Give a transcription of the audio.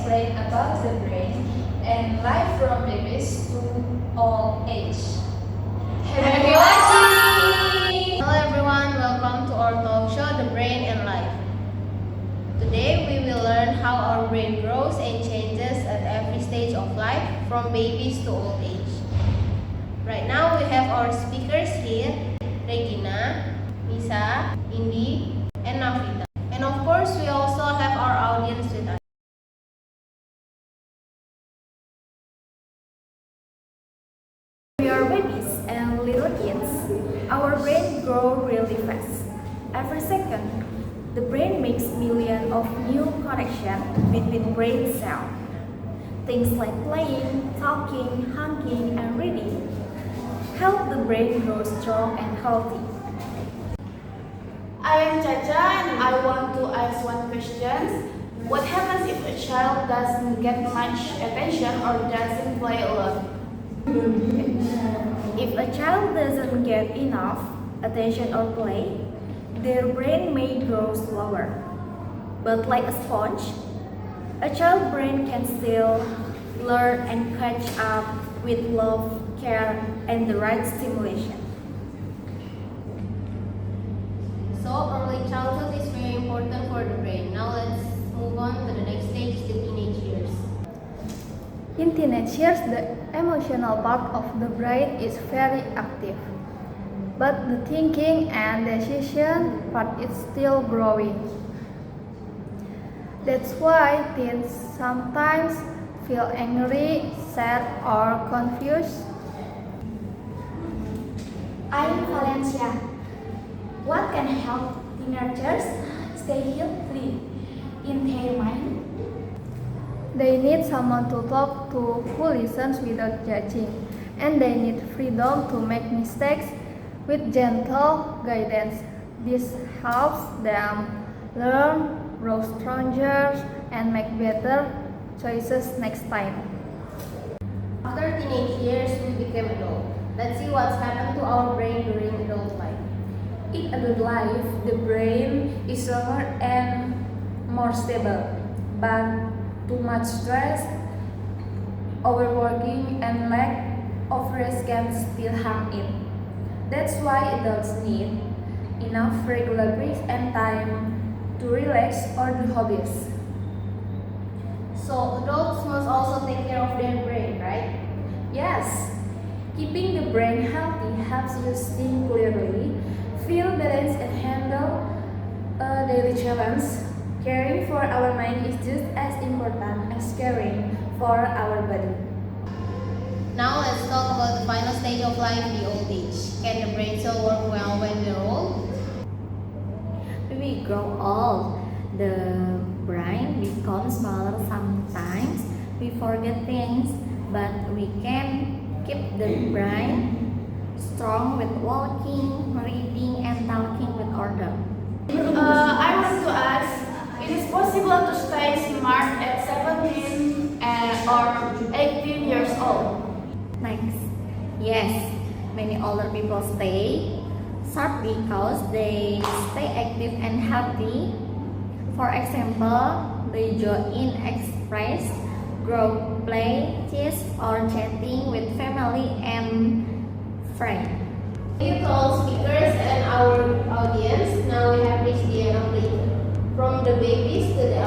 explain about the brain and life from babies to old age. Happy watching! Hello everyone, welcome to our talk show, The Brain and Life. Today we will learn how our brain grows and changes at every stage of life, from babies to old age. Right now we have our speakers here, Regina, Misa, Indi, and Nafita. And of course we also have our audience with us. We are babies and little kids. Our brain grows really fast. Every second, the brain makes millions of new connections between brain cells. Things like playing, talking, hugging, and reading help the brain grow strong and healthy. I am Chacha and I want to ask one question. What happens if a child doesn't get much attention or doesn't play a lot? If a child doesn't get enough attention or play, their brain may grow slower. But like a sponge, a child's brain can still learn and catch up with love, care, and the right stimulation. So early childhood is very important for the brain. Now let's move on to the next stage, the teenage years. In teenage years, the emotional part of the brain is very active, but the thinking and decision part is still growing. That's why teens sometimes feel angry, sad, or confused. I'm Valencia. What can help teenagers stay healthy in their mind? They need someone to talk to who listens without judging, and they need freedom to make mistakes with gentle guidance. This helps them learn, grow stronger, and make better choices next time. After teenage years, we became adult. Let's see what's happened to our brain during adult life. In adult life, the brain is stronger and more stable, but too much stress, overworking, and lack of rest can still harm it. That's why adults need enough regular breaks and time to relax or do hobbies. So adults must also take care of their brain, right? Yes, keeping the brain healthy helps you think clearly, feel balanced, and handle a daily challenge. Caring for our mind is just as important as caring for our body. Now let's talk about the final stage of life, the old age. Can the brain still work well when we're old? When we grow old, the brain becomes smaller sometimes. We forget things, but we can keep the brain strong with walking, reading, and talking with order. I want to ask, it is possible to stay smart at 17 or 18 years old? Next, yes, many older people stay sharp because they stay active and healthy. For example, they join express group play, chess, or chatting with family and friends. Thank you to all speakers and our audience. Now we have reached the end of the from the babies to the